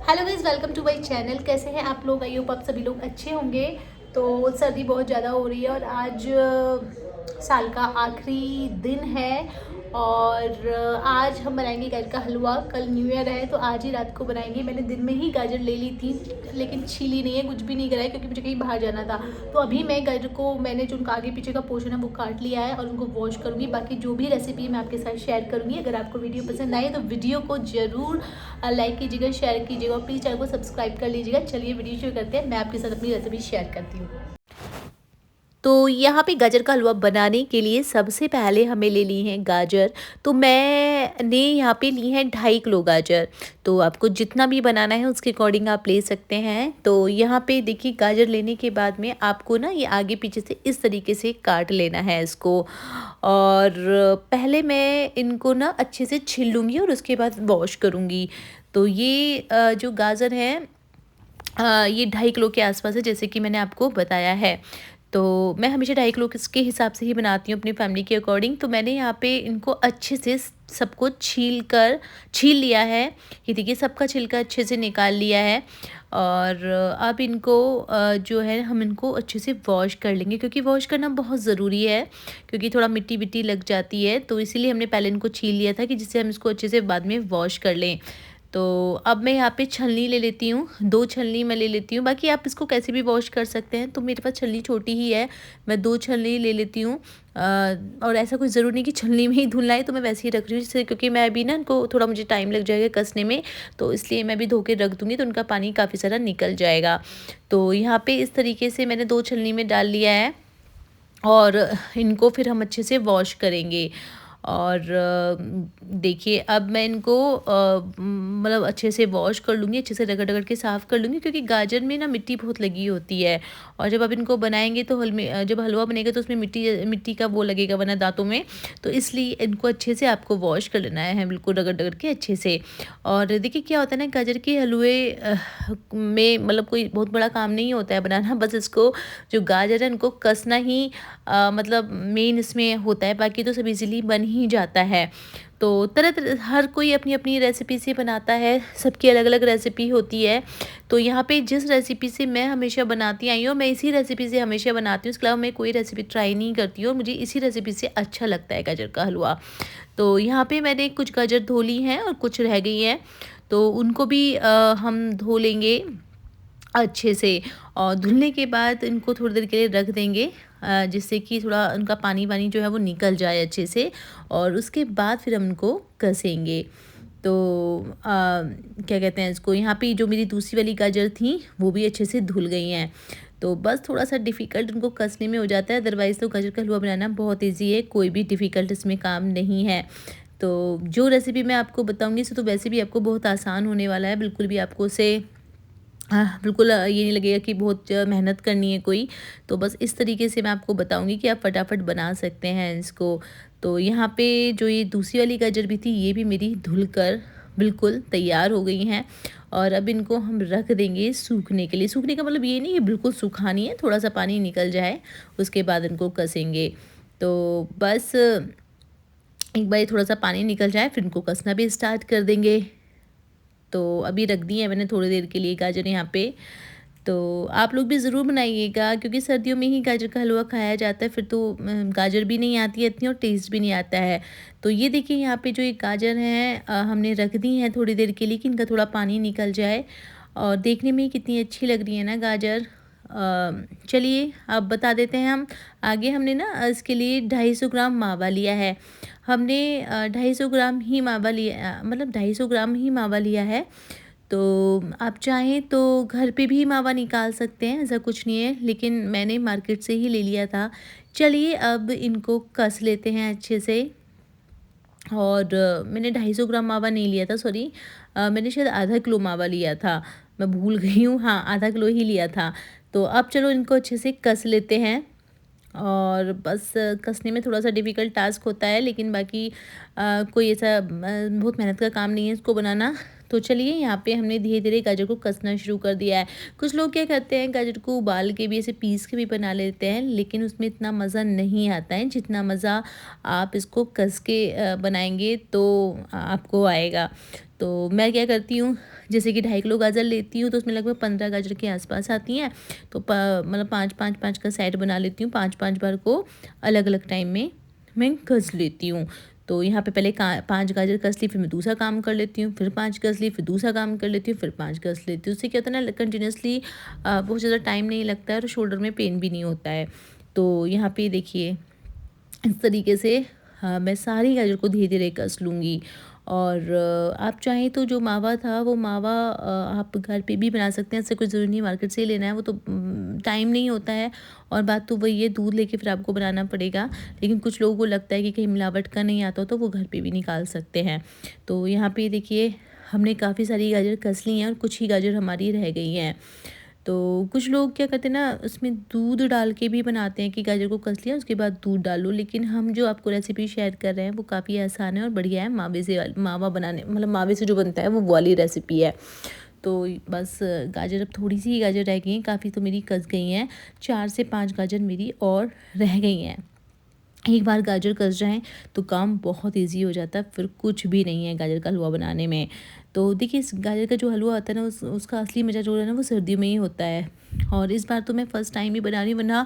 Hello guys, welcome to my channel. कैसे हैं आप लोग? आई होप आप सभी लोग अच्छे होंगे। तो सर्दी बहुत ज़्यादा हो रही है और आज साल का आखिरी दिन है और आज हम बनाएंगे गाजर का हलवा। कल न्यू ईयर है तो आज ही रात को बनाएंगे। मैंने दिन में ही गाजर ले ली थी लेकिन छीली नहीं है, कुछ भी नहीं कराया क्योंकि मुझे कहीं बाहर जाना था। तो अभी मैं गाजर को मैंने जो उनका आगे पीछे का पोर्शन है वो काट लिया है और उनको वॉश करूँगी। बाकी जो भी रेसिपी मैं आपके साथ शेयर करूँगी। अगर आपको वीडियो पसंद आए तो वीडियो को ज़रूर लाइक कीजिएगा, शेयर कीजिएगा और प्लीज़ चैनल को सब्सक्राइब कर लीजिएगा। चलिए वीडियो शुरू करते हैं। मैं आपके साथ अपनी रेसिपी शेयर करती हूँ। तो यहाँ पे गाजर का हलवा बनाने के लिए सबसे पहले हमें ले ली है गाजर। तो मैंने यहाँ पे ली है 2.5 किलो गाजर। तो आपको जितना भी बनाना है उसके अकॉर्डिंग आप ले सकते हैं। तो यहाँ पे देखिए, गाजर लेने के बाद में आपको ना ये आगे पीछे से इस तरीके से काट लेना है इसको। और पहले मैं इनको ना अच्छे से छील लूँगी और उसके बाद वॉश करूँगी। तो ये जो गाजर है ये 2.5 किलो के आसपास है, जैसे कि मैंने आपको बताया है। तो मैं हमेशा 2.5 किलो के हिसाब से ही बनाती हूँ अपनी फैमिली के अकॉर्डिंग। तो मैंने यहाँ पे इनको अच्छे से सबको छील लिया है। ये देखिए, सबका छिलका अच्छे से निकाल लिया है। और अब इनको जो है हम इनको अच्छे से वॉश कर लेंगे, क्योंकि वॉश करना बहुत ज़रूरी है, क्योंकि थोड़ा मिट्टी विट्टी लग जाती है। तो इसीलिए हमने पहले इनको छील लिया था कि जिससे हम इसको अच्छे से बाद में वॉश कर लें। तो अब मैं यहाँ पे छलनी ले लेती हूँ, 2 छलनी मैं ले लेती हूँ। बाकी आप इसको कैसे भी वॉश कर सकते हैं। तो मेरे पास छलनी छोटी ही है, मैं 2 छलनी ले लेती हूँ। और ऐसा कोई ज़रूरी नहीं कि छलनी में ही धुलना है, तो मैं वैसे ही रख रही हूँ जिससे, क्योंकि मैं अभी ना इनको थोड़ा मुझे टाइम लग जाएगा कसने में, तो इसलिए मैं भी धो के रख दूँगी तो उनका पानी काफ़ी सारा निकल जाएगा। तो यहाँ पे इस तरीके से मैंने 2 छलनी में डाल लिया है और इनको फिर हम अच्छे से वॉश करेंगे। और देखिए, अब मैं इनको मतलब अच्छे से वॉश कर लूँगी, अच्छे से रगड़-रगड़ के साफ़ कर लूँगी, क्योंकि गाजर में ना मिट्टी बहुत लगी होती है। और जब आप इनको बनाएँगे तो जब हलवा बनेगा तो उसमें मिट्टी मिट्टी का वो लगेगा वरना दाँतों में। तो इसलिए इनको अच्छे से आपको वॉश कर लेना है, बिल्कुल रगड़-रगड़ के अच्छे से। और देखिए, क्या होता है ना, गाजर के हलवे में मतलब कोई बहुत बड़ा काम नहीं होता है बनाना, बस इसको जो गाजर है इनको कसना ही मतलब मेन इसमें होता है। बाकी तो सब इजीली बन ही जाता है। तो तरह तरह हर कोई अपनी अपनी रेसिपी से बनाता है, सबकी अलग अलग रेसिपी होती है। तो यहाँ पे जिस रेसिपी से मैं हमेशा बनाती आई हूँ, मैं इसी रेसिपी से हमेशा बनाती हूँ। इसके अलावा मैं कोई रेसिपी ट्राई नहीं करती हूँ, मुझे इसी रेसिपी से अच्छा लगता है गाजर का हलवा। तो यहाँ पे मैंने कुछ गाजर धो ली हैं और कुछ रह गई हैं, तो उनको भी हम धो लेंगे अच्छे से। और धुलने के बाद इनको थोड़ी देर के लिए रख देंगे, जिससे कि थोड़ा उनका पानी वानी जो है वो निकल जाए अच्छे से। और उसके बाद फिर हम उनको कसेंगे। तो क्या कहते हैं इसको, यहाँ पे जो मेरी दूसरी वाली गाजर थी वो भी अच्छे से धुल गई हैं। तो बस थोड़ा सा डिफ़िकल्ट उनको कसने में हो जाता है, अदरवाइज़ तो गाजर का हलवा बनाना बहुत ईजी है, कोई भी डिफ़िकल्ट इसमें काम नहीं है। तो जो रेसिपी मैं आपको बताऊँगी इसे तो वैसे भी आपको बहुत आसान होने वाला है, बिल्कुल भी आपको उसे बिल्कुल ये नहीं लगेगा कि बहुत मेहनत करनी है कोई। तो बस इस तरीके से मैं आपको बताऊंगी कि आप फटाफट बना सकते हैं इसको। तो यहाँ पे जो ये दूसरी वाली गाजर भी थी, ये भी मेरी धुलकर बिल्कुल तैयार हो गई हैं। और अब इनको हम रख देंगे सूखने के लिए। सूखने का मतलब ये नहीं कि बिल्कुल सुखानी है, थोड़ा सा पानी निकल जाए उसके बाद इनको कसेंगे। तो बस एक बार थोड़ा सा पानी निकल जाए फिर इनको कसना भी स्टार्ट कर देंगे। तो अभी रख दी है मैंने थोड़ी देर के लिए गाजर यहाँ पे। तो आप लोग भी ज़रूर बनाइएगा, क्योंकि सर्दियों में ही गाजर का हलवा खाया जाता है, फिर तो गाजर भी नहीं आती है इतनी और टेस्ट भी नहीं आता है। तो ये देखिए, यहाँ पे जो ये गाजर हैं हमने रख दी हैं थोड़ी देर के लिए कि इनका थोड़ा पानी निकल जाए। और देखने में ही कितनी अच्छी लग रही है ना गाजर। चलिए अब बता देते हैं हम आगे। हमने ना इसके लिए 250 ग्राम मावा लिया है। हमने 250 ग्राम ही मावा लिया, मतलब 250 ग्राम ही मावा लिया है। तो आप चाहें तो घर पे भी मावा निकाल सकते हैं, ऐसा कुछ नहीं है, लेकिन मैंने मार्केट से ही ले लिया था। चलिए अब इनको कस लेते हैं अच्छे से। और मैंने 250 ग्राम मावा नहीं लिया था, सॉरी, मैंने शायद आधा किलो मावा लिया था, मैं भूल गई हूँ। हाँ, आधा किलो ही लिया था। तो अब चलो इनको अच्छे से कस लेते हैं। और बस कसने में थोड़ा सा डिफ़िकल्ट टास्क होता है, लेकिन बाकी कोई ऐसा बहुत मेहनत का काम नहीं है इसको बनाना। तो चलिए यहाँ पे हमने धीरे धीरे गाजर को कसना शुरू कर दिया है। कुछ लोग क्या करते हैं, गाजर को उबाल के भी ऐसे पीस के भी बना लेते हैं, लेकिन उसमें इतना मज़ा नहीं आता है जितना मज़ा आप इसको कस के बनाएंगे तो आपको आएगा। तो मैं क्या करती हूँ, जैसे कि 2.5 किलो गाजर लेती हूँ तो उसमें लगभग 15 गाजर के आसपास आती हैं। तो मतलब 5-5 का सेट बना लेती हूँ, 5-5 बार को अलग अलग टाइम में मैं कस लेती हूँ। तो यहाँ पे पहले 5 गाजर कस ली, फिर मैं दूसरा काम कर लेती हूँ, फिर 5 कस ली, फिर दूसरा काम कर लेती हूँ, फिर 5 कस लेती हूँ। उससे क्या होता है ना, कंटिन्यूसली बहुत ज़्यादा टाइम नहीं लगता है और शोल्डर में पेन भी नहीं होता है। तो यहाँ पे देखिए इस तरीके से मैं सारी गाजर को धीरे धीरे कस लूँगी। और आप चाहें तो जो मावा था वो मावा आप घर पे भी बना सकते हैं, ऐसे कोई ज़रूरी नहीं मार्केट से ही लेना है, वो तो टाइम नहीं होता है। और बात तो वही है, दूध लेके फिर आपको बनाना पड़ेगा। लेकिन कुछ लोगों को लगता है कि कहीं मिलावट का नहीं आता हो तो वो घर पे भी निकाल सकते हैं। तो यहाँ पे देखिए हमने काफ़ी सारी गाजर कस ली हैं और कुछ ही गाजर हमारी रह गई हैं। तो कुछ लोग क्या करते हैं ना, उसमें दूध डाल के भी बनाते हैं कि गाजर को कस लिया उसके बाद दूध डालो, लेकिन हम जो आपको रेसिपी शेयर कर रहे हैं वो काफ़ी आसान है और बढ़िया है। मावा बनाने मतलब मावे से जो बनता है वो वाली रेसिपी है। तो बस गाजर, अब थोड़ी सी ही गाजर रह गई हैं, काफ़ी तो मेरी कस गई हैं, 4 से 5 गाजर मेरी और रह गई हैं। एक बार गाजर कस जाएँ तो काम बहुत ईज़ी हो जाता है, फिर कुछ भी नहीं है गाजर का हलवा बनाने में। तो देखिए इस गाजर का जो हलवा होता है ना, उसका असली मज़ा जो है ना वो सर्दियों में ही होता है। और इस बार तो मैं फ़र्स्ट टाइम ही बना रही हूँ, वरना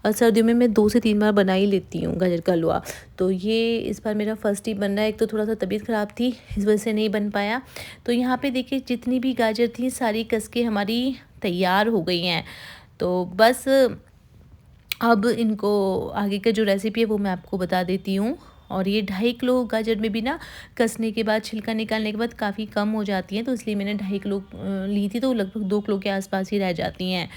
सर्दियों में मैं 2 से 3 बार बना ही लेती हूँ गाजर का हलवा। तो ये इस बार मेरा फ़र्स्ट ही बन रहा है। एक तो थोड़ा-सा तबीयत ख़राब थी, इस वजह से नहीं बन पाया। तो यहाँ पे देखिए जितनी भी गाजर थी सारी कस के हमारी तैयार हो गई हैं। तो बस अब इनको आगे का जो रेसिपी है वो मैं आपको बता देती हूँ। और ये 2.5 किलो गाजर में भी ना कसने के बाद, छिलका निकालने के बाद काफ़ी कम हो जाती हैं, तो इसलिए मैंने 2.5 किलो ली थी, तो लगभग 2 किलो के आसपास ही रह जाती हैं।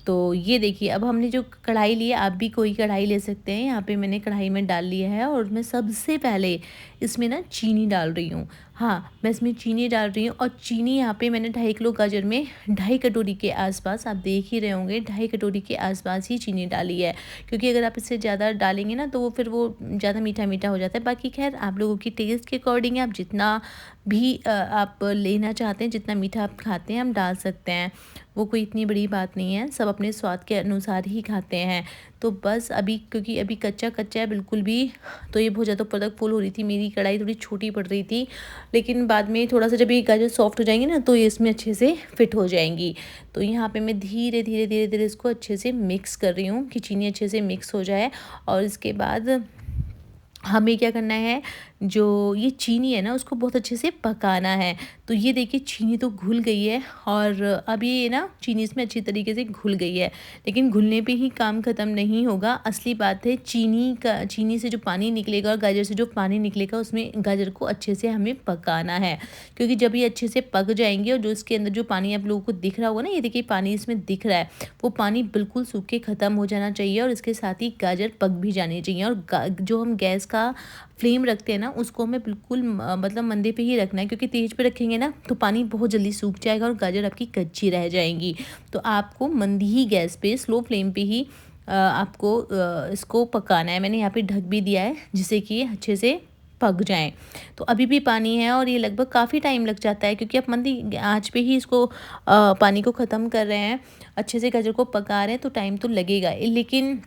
तो ये देखिए अब हमने जो कढ़ाई ली है, आप भी कोई कढ़ाई ले सकते हैं। यहाँ पे मैंने कढ़ाई में डाल लिया है और मैं सबसे पहले इसमें ना चीनी डाल रही हूँ। हाँ, मैं इसमें चीनी डाल रही हूँ और चीनी यहाँ पे मैंने 2.5 किलो गाजर में 2.5 कटोरी के आसपास, आप देख ही रहे होंगे, 2.5 कटोरी के आसपास ही चीनी डाली है। क्योंकि अगर आप इससे ज़्यादा डालेंगे ना तो वो फिर वो ज़्यादा मीठा मीठा हो जाता है। बाकी खैर आप लोगों की टेस्ट के अकॉर्डिंग आप जितना भी आप लेना चाहते हैं, जितना मीठा आप खाते हैं हम डाल सकते हैं, वो कोई इतनी बड़ी बात नहीं है, सब अपने स्वाद के अनुसार ही खाते हैं। तो बस अभी क्योंकि अभी कच्चा कच्चा है बिल्कुल भी, तो ये बहुत ज़्यादा ऊपर तक फुल हो रही थी, मेरी कढ़ाई थोड़ी छोटी पड़ रही थी। लेकिन बाद में थोड़ा सा जब ये गाजर सॉफ्ट हो जाएंगी ना तो ये इसमें अच्छे से फिट हो जाएंगी। तो यहाँ पे मैं धीरे धीरे धीरे धीरे इसको अच्छे से मिक्स कर रही हूँ कि चीनी अच्छे से मिक्स हो जाए। और इसके बाद हमें क्या करना है, जो ये चीनी है ना उसको बहुत अच्छे से पकाना है। तो ये देखिए चीनी तो घुल गई है और अब ये ना चीनी इसमें अच्छी तरीके से घुल गई है। लेकिन घुलने पे ही काम ख़त्म नहीं होगा, असली बात है चीनी से जो पानी निकलेगा और गाजर से जो पानी निकलेगा उसमें गाजर को अच्छे से हमें पकाना है। क्योंकि जब ये अच्छे से पक जाएंगे और जो इसके अंदर जो पानी आप लोगों को दिख रहा होगा ना, ये देखिए पानी इसमें दिख रहा है, वो पानी बिल्कुल सूख के ख़त्म हो जाना चाहिए और इसके साथ ही गाजर पक भी जानी चाहिए। और जो हम गैस का फ्लेम रखते हैं ना उसको हमें बिल्कुल मतलब मंदे पे ही रखना है, क्योंकि तेज़ पे रखेंगे ना तो पानी बहुत जल्दी सूख जाएगा और गाजर आपकी कच्ची रह जाएंगी। तो आपको मंदी ही गैस पे, स्लो फ्लेम पे ही आपको इसको पकाना है। मैंने यहाँ पे ढक भी दिया है जिससे कि ये अच्छे से पक जाएं। तो अभी भी पानी है और ये लगभग काफ़ी टाइम लग जाता है, क्योंकि आप मंदी आँच पे ही इसको पानी को ख़त्म कर रहे हैं, अच्छे से गाजर को पका रहे हैं, तो टाइम तो लगेगा। लेकिन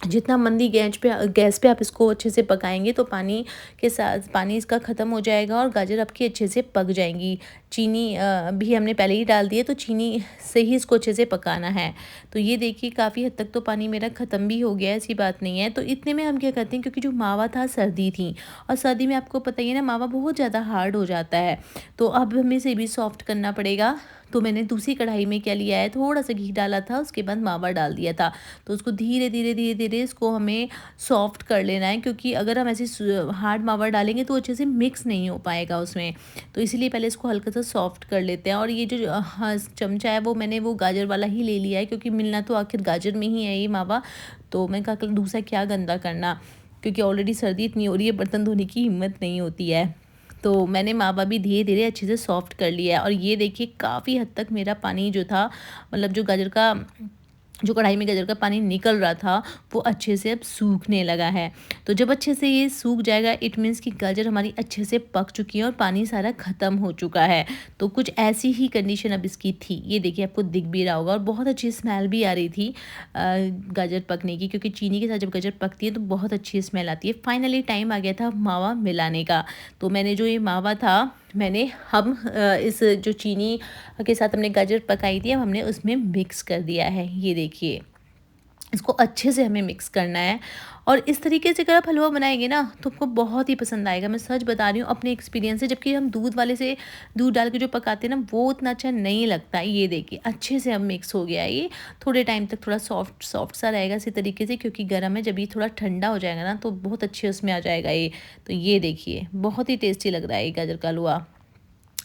जितना मंदी गैस पे आप इसको अच्छे से पकाएंगे तो पानी के साथ पानी इसका ख़त्म हो जाएगा और गाजर आपकी अच्छे से पक जाएंगी। चीनी भी हमने पहले ही डाल दी है, तो चीनी से ही इसको अच्छे से पकाना है। तो ये देखिए काफ़ी हद तक तो पानी मेरा ख़त्म भी हो गया है, ऐसी बात नहीं है। तो इतने में हम क्या करते हैं, क्योंकि जो मावा था सर्दी थी और सर्दी में आपको पता ही है ना मावा बहुत ज़्यादा हार्ड हो जाता है, तो अब हमें इसे भी सॉफ्ट करना पड़ेगा। तो मैंने दूसरी कढ़ाई में क्या लिया है, थोड़ा सा घी डाला था, उसके बाद मावा डाल दिया था। तो उसको धीरे धीरे धीरे धीरे इसको हमें सॉफ्ट कर लेना है, क्योंकि अगर हम ऐसे हार्ड मावा डालेंगे तो अच्छे से मिक्स नहीं हो पाएगा उसमें। तो इसीलिए पहले इसको हल्का सा सॉफ्ट कर लेते हैं। और ये जो चमचा है वो मैंने वो गाजर वाला ही ले लिया है, क्योंकि मिलना तो आखिर गाजर में ही है ये मावा। तो मैं कहा दूसरा क्या गंदा करना, क्योंकि ऑलरेडी सर्दी इतनी हो रही है, बर्तन धोने की हिम्मत नहीं होती है। तो मैंने मावा भी धीरे धीरे अच्छे से सॉफ्ट कर लिया है। और ये देखिए काफ़ी हद तक मेरा पानी जो था, मतलब जो गाजर का जो कढ़ाई में गाजर का पानी निकल रहा था वो अच्छे से अब सूखने लगा है। तो जब अच्छे से ये सूख जाएगा इट मीन्स कि गाजर हमारी अच्छे से पक चुकी है और पानी सारा ख़त्म हो चुका है। तो कुछ ऐसी ही कंडीशन अब इसकी थी। ये देखिए आपको दिख भी रहा होगा और बहुत अच्छी स्मेल भी आ रही थी गाजर पकने की, क्योंकि चीनी के साथ जब गाजर पकती है तो बहुत अच्छी स्मेल आती है। फाइनली टाइम आ गया था मावा मिलाने का। तो मैंने जो ये मावा था इस जो चीनी के साथ हमने गाजर पकाई थी अब हमने उसमें मिक्स कर दिया है। ये देखिए इसको अच्छे से हमें मिक्स करना है और इस तरीके से अगर आप हलवा बनाएंगे ना तो आपको बहुत ही पसंद आएगा। मैं सच बता रही हूँ अपने एक्सपीरियंस से, जबकि हम दूध वाले से दूध डाल के जो पकाते हैं ना वो उतना अच्छा नहीं लगता। ये देखिए अच्छे से अब मिक्स हो गया। ये थोड़े टाइम तक थोड़ा सॉफ्ट सॉफ्ट सा रहेगा इसी तरीके से, क्योंकि गर्म है। जब ये थोड़ा ठंडा हो जाएगा ना तो बहुत अच्छे उसमें आ जाएगा ये। तो ये देखिए बहुत ही टेस्टी लग रहा है ये गाजर का हलवा।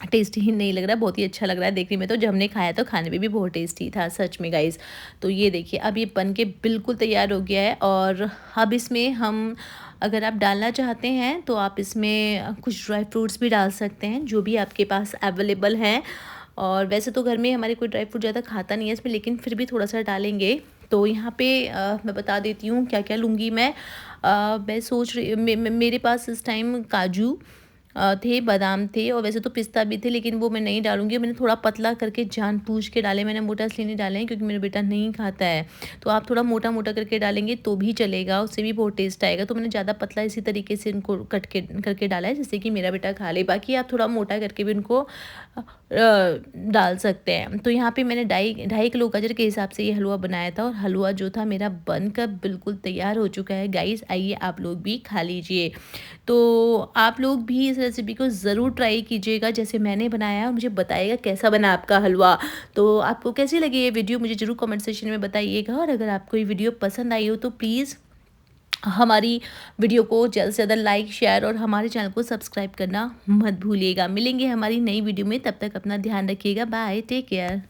टेस्टी ही नहीं लग रहा है, बहुत ही अच्छा लग रहा है देखने में। तो जब हमने खाया तो खाने में भी बहुत टेस्टी था सच में गाइस। तो ये देखिए अब ये बन के बिल्कुल तैयार हो गया है और अब इसमें हम अगर आप डालना चाहते हैं तो आप इसमें कुछ ड्राई फ्रूट्स भी डाल सकते हैं जो भी आपके पास अवेलेबल हैं। और वैसे तो घर में हमारे कोई ड्राई फ्रूट ज़्यादा खाता नहीं है इसमें, लेकिन फिर भी थोड़ा सा डालेंगे। तो यहाँ पे मैं बता देती हूँ क्या क्या लूँगी मैं। मैं सोच रही मेरे पास इस टाइम काजू थे, बादाम थे और वैसे तो पिस्ता भी थे, लेकिन वो मैं नहीं डालूँगी। मैंने थोड़ा पतला करके जानबूझ के डाले। मैंने मोटा इसलिए नहीं डाले हैं क्योंकि मेरा बेटा नहीं खाता है। तो आप थोड़ा मोटा मोटा करके डालेंगे तो भी चलेगा, उससे भी बहुत टेस्ट आएगा। तो मैंने ज़्यादा पतला इसी तरीके से इनको कट के करके डाला है जिससे कि मेरा बेटा खा ले। बाकी आप थोड़ा मोटा करके भी उनको डाल सकते हैं। तो यहाँ पे मैंने 2.5 किलो गाजर के हिसाब से ये हलवा बनाया था और हलवा जो था मेरा बनकर बिल्कुल तैयार हो चुका है। गाइस आइए आप लोग भी खा लीजिए। तो आप लोग भी इस रेसिपी को ज़रूर ट्राई कीजिएगा जैसे मैंने बनाया और मुझे बताइएगा कैसा बना आपका हलवा। तो आपको कैसी लगी ये वीडियो मुझे ज़रूर कमेंट सेक्शन में बताइएगा। और अगर आपको ये वीडियो पसंद आई हो तो प्लीज़ हमारी वीडियो को ज़्यादा से ज़्यादा लाइक शेयर और हमारे चैनल को सब्सक्राइब करना मत भूलिएगा। मिलेंगे हमारी नई वीडियो में, तब तक अपना ध्यान रखिएगा। Bye, take care.